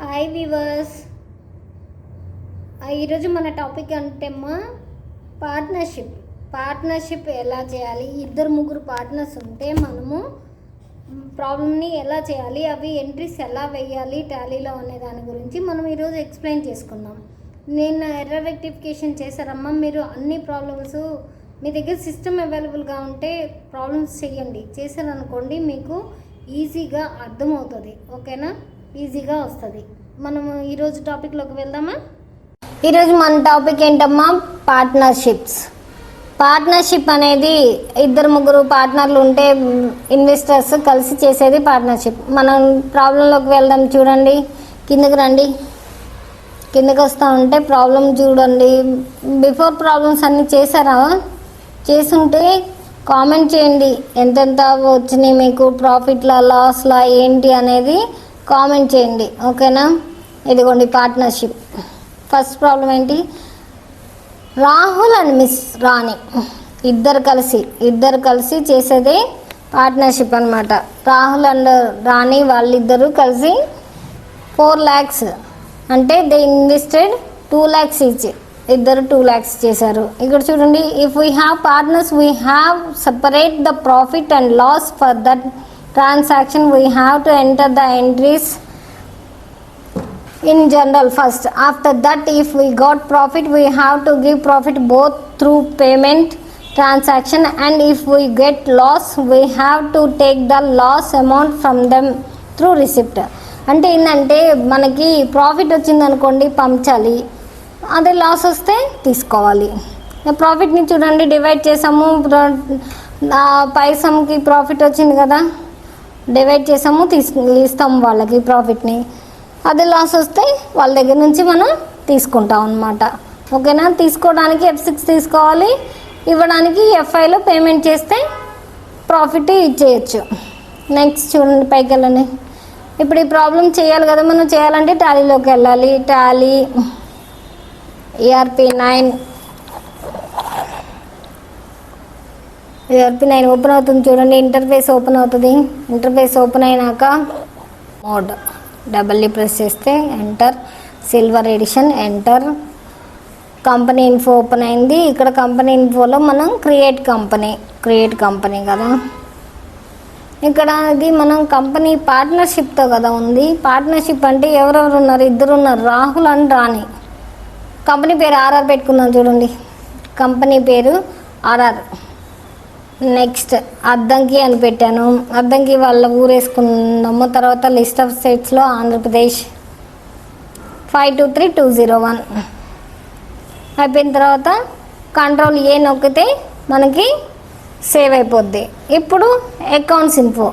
Hi weavers. ఈరోజు మన topic అంటేమ్మా partnership ఎలా చేయాలి. ఇద్దరు ముగ్గురు పార్ట్నర్స్ ఉంటే మనము ప్రాబ్లమ్ని ఎలా చేయాలి, అవి ఎంట్రీస్ ఎలా వేయాలి టాలీలో అనే దాని గురించి మనం ఈరోజు ఎక్స్ప్లెయిన్ చేసుకుందాం. నేను ఎర్రర్ రెక్టిఫికేషన్ చేశారమ్మా. మీరు అన్ని ప్రాబ్లమ్స్ మీ దగ్గర సిస్టమ్ అవైలబుల్గా ఉంటే ప్రాబ్లమ్స్ చేశారనుకోండి, మీకు ఈజీగా అర్థమవుతుంది. ఓకేనా, ఈజీగా వస్తుంది. మనము ఈరోజు టాపిక్లోకి వెళ్దామా. ఈరోజు మన టాపిక్ ఏంటమ్మా, పార్ట్నర్షిప్ అనేది ఇద్దరు ముగ్గురు పార్ట్నర్లు ఉంటే ఇన్వెస్టర్స్ కలిసి చేసేది పార్ట్నర్షిప్. మనం ప్రాబ్లంలోకి వెళ్దాం. చూడండి, కిందకి రండి. కిందకి వస్తూ ఉంటే ప్రాబ్లం చూడండి. బిఫోర్ ప్రాబ్లమ్స్ అన్నీ చేశారా? చేసుంటే కామెంట్ చేయండి. ఎంతెంత వచ్చినాయి మీకు, ప్రాఫిట్లా లాస్లా ఏంటి అనేది కామెంట్ చేయండి. ఓకేనా. ఇదిగోండి పార్ట్నర్షిప్. ఫస్ట్ ప్రాబ్లం ఏంటి, రాహుల్ అండ్ మిస్ రాణి ఇద్దరు కలిసి చేసేదే పార్ట్నర్షిప్ అనమాట. రాహుల్ అండ్ రాణి వాళ్ళిద్దరూ కలిసి 4 lakhs అంటే దే ఇన్వెస్టెడ్ 2 lakhs ఈచ్. ఇద్దరు 2 lakhs చేశారు. ఇక్కడ చూడండి, if we have partners we have separate the profit and loss for that transaction. We have to enter the entries in general first. After that, if we got profit, we have to give profit both through payment transaction, and if we get loss, we have to take the loss amount from them through receipt. అంటే ఏంటంటే మనకి profit వచ్చింది అనుకోండి, పంచాలి. అదే loss వస్తే తీసుకోవాలి. ప్రాఫిట్ని చూడండి, డివైడ్ చేసాము. పైసంకి ప్రాఫిట్ వచ్చింది కదా, డివైడ్ చేసాము, ఇస్తాము వాళ్ళకి ప్రాఫిట్ని. అదే లాస్ వస్తే వాళ్ళ దగ్గర నుంచి మనం తీసుకుంటాం అన్నమాట. ఓకేనా. తీసుకోవడానికి F6 తీసుకోవాలి, ఇవ్వడానికి F5లో పేమెంట్ చేస్తే ప్రాఫిట్ ఇచ్చేయచ్చు. నెక్స్ట్ చూడండి, పైకి వెళ్ళండి. ఇప్పుడు ఈ ప్రాబ్లం చేయాలి కదా, మనం చేయాలంటే టాలీలోకి వెళ్ళాలి. టాలీ ERP9 ఓపెన్ అవుతుంది. చూడండి, ఇంటర్ఫేస్ ఓపెన్ అవుతుంది. ఇంటర్ఫేస్ ఓపెన్ అయినాక మోడ్ డబల్ని ప్రెస్ చేస్తే enter, silver edition enter. Company info open అయింది. ఇక్కడ కంపెనీ ఇన్ఫోలో మనం క్రియేట్ కంపెనీ కదా. ఇక్కడ అది మనం కంపెనీ పార్ట్నర్షిప్తో కదా ఉంది. పార్ట్నర్షిప్ అంటే ఎవరెవరు ఉన్నారు, ఇద్దరు ఉన్నారు, రాహుల్ అండ్ రాణి. కంపెనీ పేరు ఆర్ఆర్ పెట్టుకుందాం. చూడండి, కంపెనీ పేరు ఆర్ఆర్. నెక్స్ట్ అద్దంకి అని పెట్టాను. అద్దంకి వాళ్ళ ఊరేసుకున్నాము. తర్వాత లిస్ట్ ఆఫ్ స్టేట్స్లో ఆంధ్రప్రదేశ్ 523201 అయిపోయిన తర్వాత కంట్రోల్ ఏ నొక్కితే మనకి సేవ్ అయిపోద్ది. ఇప్పుడు అకౌంట్స్ ఇన్ఫో,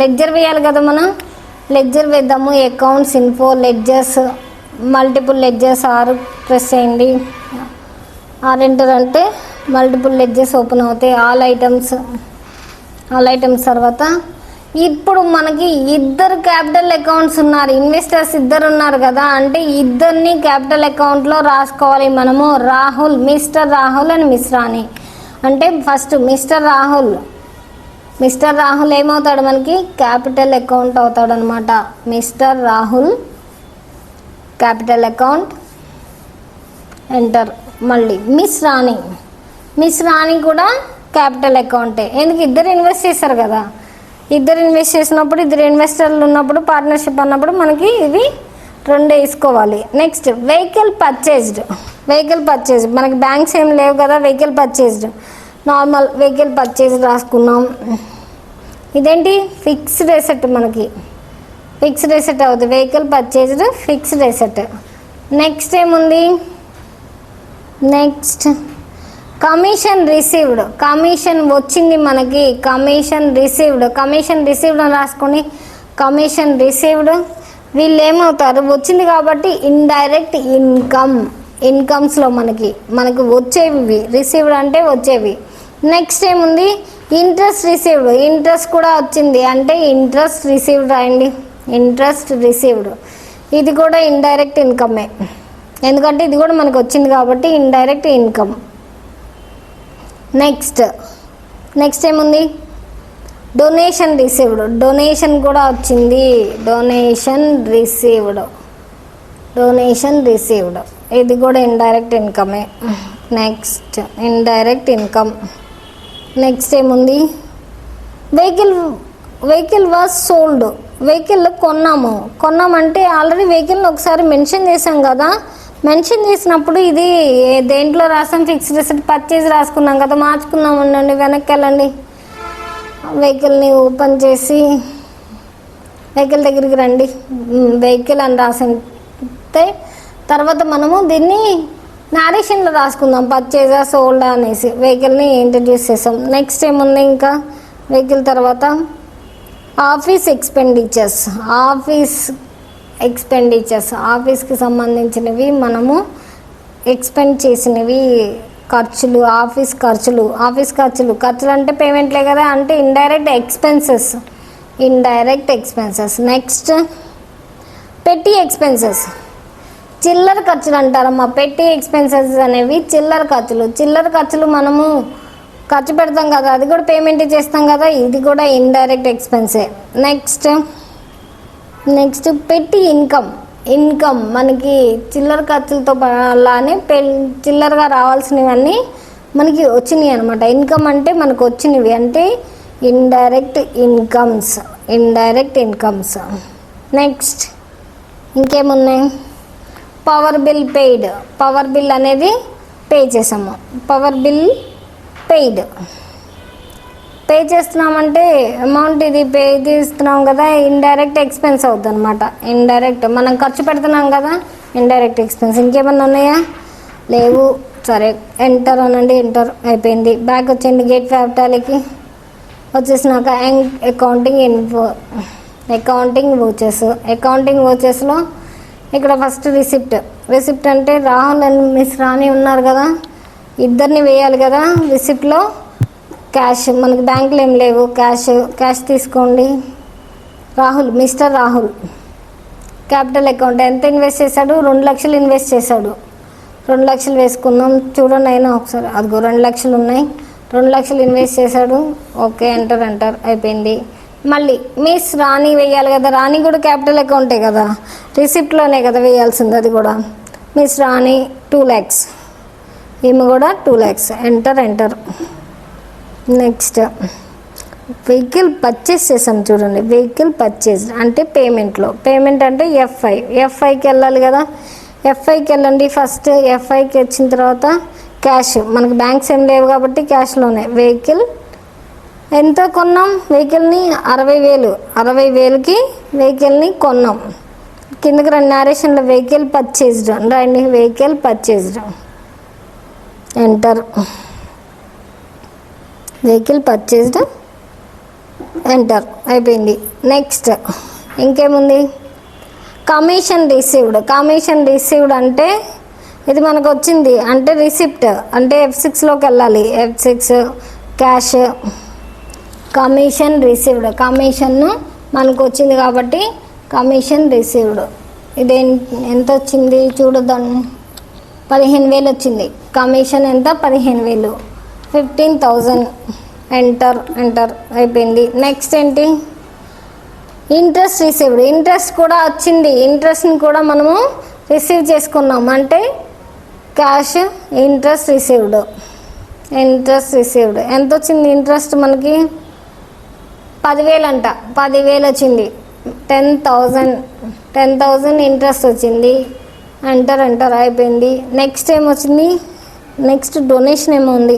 లెడ్జర్ వేయాలి కదా, మనం లెడ్జర్ వేద్దాము. Accounts info, ledgers, multiple ledgers 6 press చేయండి. ఎంటర్ అంటే మల్టిపుల్ లెడ్జెస్ ఓపెన్ అవుతాయి. ఆల్ ఐటమ్స్ తర్వాత ఇప్పుడు మనకి ఇద్దరు క్యాపిటల్ అకౌంట్స్ ఉన్నారు, ఇన్వెస్టర్స్ ఇద్దరు ఉన్నారు కదా. అంటే ఇద్దరిని క్యాపిటల్ అకౌంట్లో రాసుకోవాలి మనము. మిస్టర్ రాహుల్ అండ్ మిస్ రాణి. అంటే ఫస్ట్ మిస్టర్ రాహుల్ ఏమవుతాడు, మనకి క్యాపిటల్ అకౌంట్ అవుతాడు అనమాట. Mister Rahul capital account enter. మళ్ళీ మిస్ రాణి కూడా క్యాపిటల్ అకౌంటే. ఎందుకు, ఇద్దరు ఇన్వెస్ట్ చేశారు కదా. ఇద్దరు ఇన్వెస్ట్ చేసినప్పుడు, ఇద్దరు ఇన్వెస్టర్లు ఉన్నప్పుడు, పార్ట్నర్షిప్ అన్నప్పుడు మనకి ఇవి 2 వేసుకోవాలి. నెక్స్ట్ వెహికల్ పర్చేజ్డ్ మనకి బ్యాంక్స్ ఏం లేవు కదా. Vehicle purchased normal vehicle purchased రాసుకున్నాం. ఇదేంటి, ఫిక్స్డ్ ఎసెట్, మనకి ఫిక్స్డ్ ఎసెట్ అవుతుంది. Vehicle purchased fixed asset. Next ఏముంది, నెక్స్ట్ కమిషన్ వచ్చింది మనకి. కమిషన్ రిసీవ్డ్ అని రాసుకొని కమిషన్ రిసీవ్డ్. వీళ్ళు ఏమవుతారు, వచ్చింది కాబట్టి ఇండైరెక్ట్ ఇన్కమ్స్లో మనకి వచ్చేవి. రిసీవ్డ్ అంటే వచ్చేవి. నెక్స్ట్ ఏముంది, ఇంట్రెస్ట్ కూడా వచ్చింది అంటే ఇంట్రెస్ట్ రిసీవ్డ్ రాయండి. ఇంట్రెస్ట్ రిసీవ్డ్, ఇది కూడా ఇండైరెక్ట్ ఇన్కమే, ఎందుకంటే ఇది కూడా మనకు వచ్చింది కాబట్టి ఇండైరెక్ట్ ఇన్కమ్. నెక్స్ట్ ఏముంది, డొనేషన్ రిసీవ్డ్, డొనేషన్ కూడా వచ్చింది. డొనేషన్ రిసీవ్డ్ ఇది కూడా ఇండైరెక్ట్ ఇన్కమే. Next indirect income. నెక్స్ట్ ఏముంది? వెహికల్ వాజ్ సోల్డ్, వెహికల్ కొన్నామంటే ఆల్రెడీ వెహికల్ని ఒకసారి మెన్షన్ చేసాం కదా. మెన్షన్ చేసినప్పుడు ఇది దేంట్లో రాసాం? ఫిక్స్డ్ అసెట్ పర్చేజ్ రాసుకున్నాం కదా, మార్చుకుందాం. ఉండండి, వెనక్కి వెళ్ళండి. వెహికల్ని ఓపెన్ చేసి వెహికల్ దగ్గరికి రండి. వెహికల్ అని రాసితే తర్వాత మనము దీన్ని నారేషన్లో రాసుకుందాం, పర్చేజా సోల్డా అనేసి. వెహికల్ని ఇంట్రడ్యూస్ చేసాం. నెక్స్ట్ ఏముంది ఇంకా వెహికల్ తర్వాత? Office expenditures. ఆఫీస్కి సంబంధించినవి మనము ఎక్స్పెండ్ చేసినవి ఖర్చులు, ఆఫీస్ ఖర్చులు అంటే పేమెంట్లే కదా, అంటే ఇండైరెక్ట్ ఎక్స్పెన్సెస్. నెక్స్ట్ పెట్టి ఎక్స్పెన్సెస్, చిల్లర ఖర్చులు అంటారమ్మా. పెట్టి ఎక్స్పెన్సెస్ అనేవి చిల్లర ఖర్చులు మనము ఖర్చు పెడతాం కదా, అది కూడా పేమెంట్ చేస్తాం కదా, ఇది కూడా ఇండైరెక్ట్ ఎక్స్పెన్సే. నెక్స్ట్ పెట్టి ఇన్కమ్ మనకి చిల్లర ఖర్చులతో అలానే చిల్లరగా రావాల్సినవన్నీ మనకి వచ్చినాయి అనమాట. ఇన్కమ్ అంటే మనకు వచ్చినవి అంటే ఇండైరెక్ట్ ఇన్కమ్స్. నెక్స్ట్ ఇంకేమున్నాయి? పవర్ బిల్ అనేది పే చేసాము. పవర్ బిల్ పే చేస్తున్నామంటే అమౌంట్ ఇది పే చేస్తున్నాం కదా, ఇండైరెక్ట్ ఎక్స్పెన్స్ అవుతుంది అనమాట. ఇండైరెక్ట్ మనం ఖర్చు పెడుతున్నాం కదా, ఇండైరెక్ట్ ఎక్స్పెన్స్. ఇంకేమన్నా ఉన్నాయా? లేవు. సరే, ఎంటర్ అనండి. ఎంటర్ అయిపోయింది. బ్యాక్ వచ్చేయండి గేట్ ఫ్యాక్టాలికి. వచ్చేసినాక అకౌంటింగ్ వోచెస్లో ఇక్కడ ఫస్ట్ రిసిప్ట్ అంటే రాహుల్ అండ్ మిస్ రాణి ఉన్నారు కదా, ఇద్దరిని వేయాలి కదా. రిసిప్ట్లో క్యాష్, మనకి బ్యాంకులు ఏం లేవు, క్యాష్ తీసుకోండి. మిస్టర్ రాహుల్ క్యాపిటల్ అకౌంట్ ఎంత ఇన్వెస్ట్ చేశాడు? 2 లక్షలు ఇన్వెస్ట్ చేశాడు. 2 లక్షలు వేసుకుందాం. చూడండి అయినా ఒకసారి, అదిగో 2 లక్షలు ఉన్నాయి. 2 లక్షలు ఇన్వెస్ట్ చేశాడు. ఓకే, ఎంటర్ అయిపోయింది. మళ్ళీ మిస్ రాణి వేయాలి కదా, రాణి కూడా క్యాపిటల్ అకౌంటే కదా, రిసిప్ట్లోనే కదా వేయాల్సింది. అది కూడా మిస్ రాణి 2 lakhs, ఈమె కూడా 2 lakhs. Enter. Next vehicle purchase చేసాం. చూడండి, వెహికల్ పర్చేస్ అంటే పేమెంట్ అంటే ఎఫ్ఐకి వెళ్ళాలి కదా. ఎఫ్ఐకి వెళ్ళండి. ఫస్ట్ ఎఫ్ఐకి వచ్చిన తర్వాత క్యాష్, మనకి బ్యాంక్స్ ఏం లేవు కాబట్టి క్యాష్లోనే. వెహికల్ ఎంత కొన్నాం? వెహికల్ని 60,000కి వెహికల్ని కొన్నాం. కిందకి రండి, నారేషన్లో వెహికల్ పర్చేస్డ్ రండి. Vehicle purchased, enter. Vehicle purchased, enter అయిపోయింది. నెక్స్ట్ ఇంకేముంది? కమిషన్ రిసీవ్డ్ అంటే ఇది మనకు వచ్చింది అంటే రిసిప్ట్ అంటే F6లోకి వెళ్ళాలి. F6 cash. కమిషన్ మనకు వచ్చింది కాబట్టి కమిషన్ రిసీవ్డ్. ఇది ఎంత వచ్చింది చూడదాం. 15,000 వచ్చింది. కమిషన్ ఎంత? 15,000. 15,000. ఎంటర్ అయిపోయింది. నెక్స్ట్ ఏంటి? Interest received. ఇంట్రెస్ట్ కూడా వచ్చింది. ఇంట్రెస్ట్ని కూడా మనము రిసీవ్ చేసుకున్నాం అంటే క్యాష్. Interest received. ఎంత వచ్చింది ఇంట్రెస్ట్ మనకి? 10,000 అంట. 10,000 వచ్చింది. 10,000 ఇంట్రెస్ట్ వచ్చింది. ఎంటర్ అయిపోయింది. నెక్స్ట్ ఏమొచ్చింది? నెక్స్ట్ డొనేషన్ ఏమో ఉంది.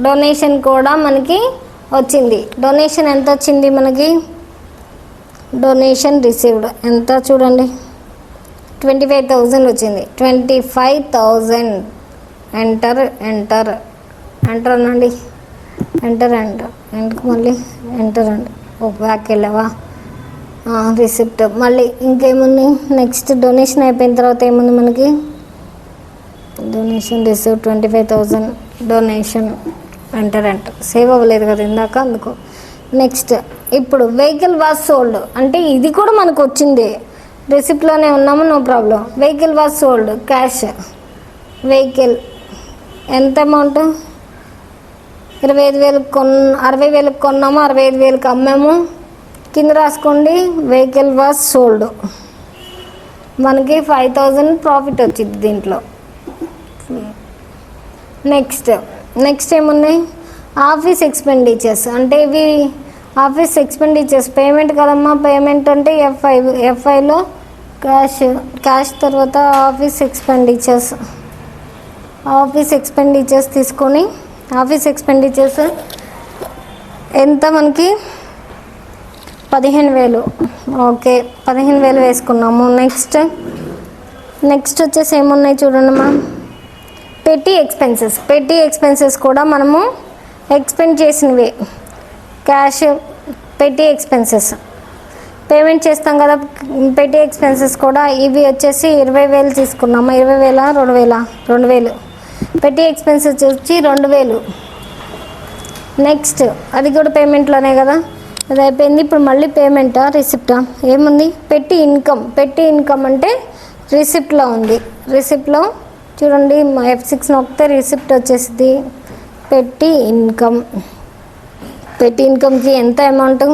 డొనేషన్ కూడా మనకి వచ్చింది. డొనేషన్ ఎంత వచ్చింది మనకి? డొనేషన్ రిసీవ్డ్ ఎంత చూడండి, 25,000 వచ్చింది. 25,000. ఎంటర్ అనండి. ఎంటర్ ఎందుకు మళ్ళీ ఎంటర్ అండి. బ్యాక్ వెళ్ళావా? రిసిప్ట్. మళ్ళీ ఇంకేముంది? నెక్స్ట్ డొనేషన్ అయిపోయిన తర్వాత ఏముంది మనకి? Donation receive 25,000. Donation. Enter save అవ్వలేదు కదా ఇందాక, అందుకు. నెక్స్ట్ ఇప్పుడు వెహికల్ వాజ్ సోల్డ్ అంటే ఇది కూడా మనకు వచ్చింది. రిసిప్ట్లోనే ఉన్నాము, no problem. Vehicle was sold cash. Vehicle ఎంత అమౌంట్? 60,000 కొన్నాము, 65,000 అమ్మాము. కింద రాసుకోండి వెహికల్ వాజ్ సోల్డ్. మనకి 5,000 ప్రాఫిట్ వచ్చింది దీంట్లో. నెక్స్ట్ ఏమున్నాయి? Office expenditures. అంటే ఇవి ఆఫీస్ ఎక్స్పెండిచర్స్ పేమెంట్ కదమ్మా. పేమెంట్ అంటే ఎఫ్ఐలో క్యాష్ తర్వాత ఆఫీస్ ఎక్స్పెండిచర్స్ తీసుకొని ఆఫీస్ ఎక్స్పెండిచర్స్ ఎంత మనకి 15,000. ఓకే, 15,000 వేసుకున్నాము. నెక్స్ట్ వచ్చేసి ఏమున్నాయి చూడండిమ్మా. పెట్టి ఎక్స్పెన్సెస్ కూడా మనము ఎక్స్పెండ్ చేసినవి. క్యాష్ పెట్టి ఎక్స్పెన్సెస్ పేమెంట్ చేస్తాం కదా. పెట్టి ఎక్స్పెన్సెస్ కూడా ఇవి వచ్చేసి 20,000 తీసుకున్నాము. 20,000 2,000 పెట్టి ఎక్స్పెన్సెస్ వచ్చి 2,000. నెక్స్ట్ అది కూడా పేమెంట్లోనే కదా, అది అయిపోయింది. ఇప్పుడు మళ్ళీ పేమెంటా రిసిప్టా? ఏముంది? పెట్టి ఇన్కమ్ అంటే రిసిప్ట్లో ఉంది. రిసిప్ట్లో చూడండి F6 నొక్కితే రిసిప్ట్ వచ్చేసింది. పెట్టి ఇన్కమ్కి ఎంత అమౌంట్?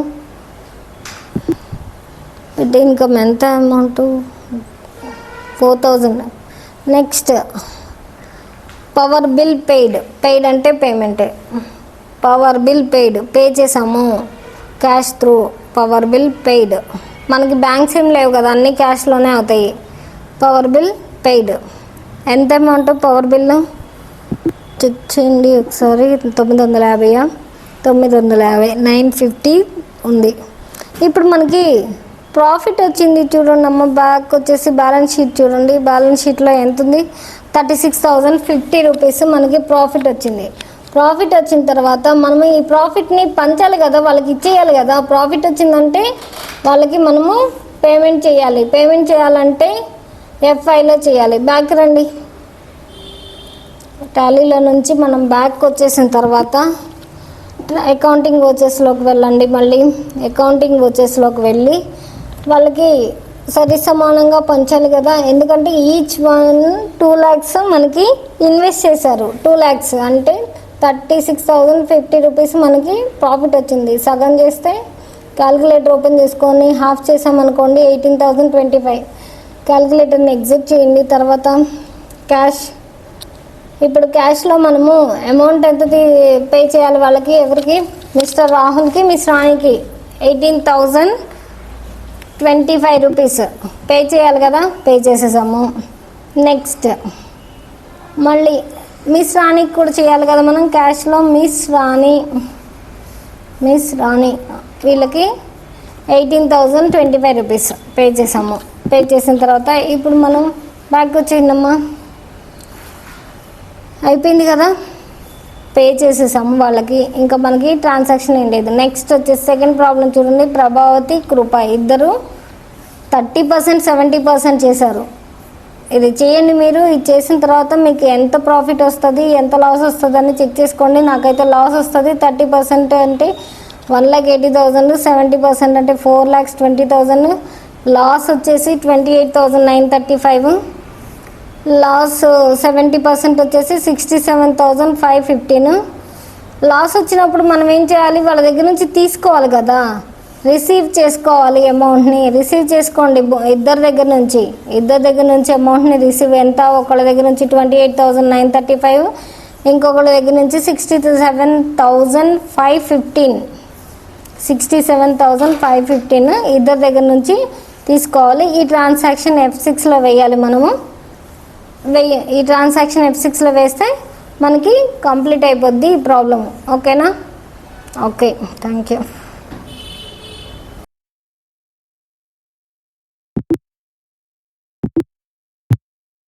పెట్టి ఇన్కమ్ ఎంత amount? 4,000. Next power bill paid అంటే పేమెంటే. పవర్ బిల్ పే చేసాము cash through. Power bill paid. మనకి బ్యాంక్స్ ఏం లేవు కదా, అన్నీ క్యాష్లోనే అవుతాయి. పవర్ బిల్ పెయిడ్ ఎంత అమౌంట్? పవర్ బిల్ చెక్ చేయండి ఒకసారి. 950 950 950 ఉంది. మనకి ప్రాఫిట్ వచ్చింది చూడండి అమ్మ. బ్యాక్ వచ్చేసి బ్యాలెన్స్ షీట్ చూడండి. బ్యాలెన్స్ షీట్లో ఎంత ఉంది? 36,050 రూపీస్ మనకి ప్రాఫిట్ వచ్చింది. ప్రాఫిట్ వచ్చిన తర్వాత మనము ఈ ప్రాఫిట్ని పంచాలి కదా, వాళ్ళకి ఇచ్చేయాలి కదా. ప్రాఫిట్ వచ్చిందంటే వాళ్ళకి మనము పేమెంట్ చేయాలి. పేమెంట్ చేయాలంటే ఎఫ్ఐలో చేయాలి. బ్యాక్ రండి. టాలీలో నుంచి మనం బ్యాక్ వచ్చేసిన తర్వాత అకౌంటింగ్ వోచెస్లోకి వెళ్ళండి. మళ్ళీ అకౌంటింగ్ వోచెస్లోకి వెళ్ళి వాళ్ళకి సరి సమానంగా పంచాలి కదా. ఎందుకంటే ఈచ్ వన్ 2 lakhs మనకి ఇన్వెస్ట్ చేశారు. 2 lakhs అంటే 36,050 రూపీస్ మనకి ప్రాఫిట్ వచ్చింది. సగం చేస్తే క్యాలిక్యులేటర్ ఓపెన్ చేసుకొని హాఫ్ చేసామనుకోండి 18,025. క్యాలిక్యులేటర్ని ఎగ్జిట్ చేయండి. తర్వాత క్యాష్. ఇప్పుడు క్యాష్లో మనము అమౌంట్ ఎంత పే చేయాలి వాళ్ళకి? ఎవరికి? మిస్టర్ రాహుల్కి, మిస్ రాణికి 18,025 రూపీస్ పే చేయాలి కదా. పే చేసేసాము. నెక్స్ట్ మళ్ళీ మిస్ రాణికి కూడా చేయాలి కదా మనం. క్యాష్లో మిస్ రాణి వీళ్ళకి 18,025 రూపీస్ పే చేసాము. పే చేసిన తర్వాత ఇప్పుడు మనం బ్యాక్ వచ్చేయండమ్మా. అయిపోయింది కదా, పే చేసేసాము వాళ్ళకి. ఇంకా మనకి ట్రాన్సాక్షన్ ఏం లేదు. నెక్స్ట్ వచ్చేసి సెకండ్ ప్రాబ్లం చూడండి. ప్రభావతి, కృప ఇద్దరు 30% 70% చేశారు. ఇది చేయండి మీరు. ఇది చేసిన తర్వాత మీకు ఎంత ప్రాఫిట్ వస్తుంది, ఎంత లాస్ వస్తుంది అని చెక్ చేసుకోండి. నాకైతే లాస్ వస్తుంది. 30% అంటే 1,80,000, 70% అంటే 4,20,000. లాస్ వచ్చేసి 28,935. లాస్ 70% వచ్చేసి 67,515. లాస్ వచ్చినప్పుడు మనం ఏం చేయాలి? వాళ్ళ దగ్గర నుంచి తీసుకోవాలి కదా, రిసీవ్ చేసుకోవాలి. అమౌంట్ని రిసీవ్ చేసుకోండి. ఇద్దరి దగ్గర నుంచి అమౌంట్ని రిసీవ్. ఎంత? ఒకళ్ళ దగ్గర నుంచి 28,935, ఇంకొకళ్ళ దగ్గర నుంచి 67,515. 67,515 ఇద్దరి దగ్గర నుంచి తీసుకోవాలి. ఈ ట్రాన్సాక్షన్ F6లో వేయాలి మనము. ఈ ట్రాన్సాక్షన్ F6లో వేస్తే మనకి కంప్లీట్ అయిపోద్ది ఈ ప్రాబ్లమ్. ఓకేనా? Okay, thank you.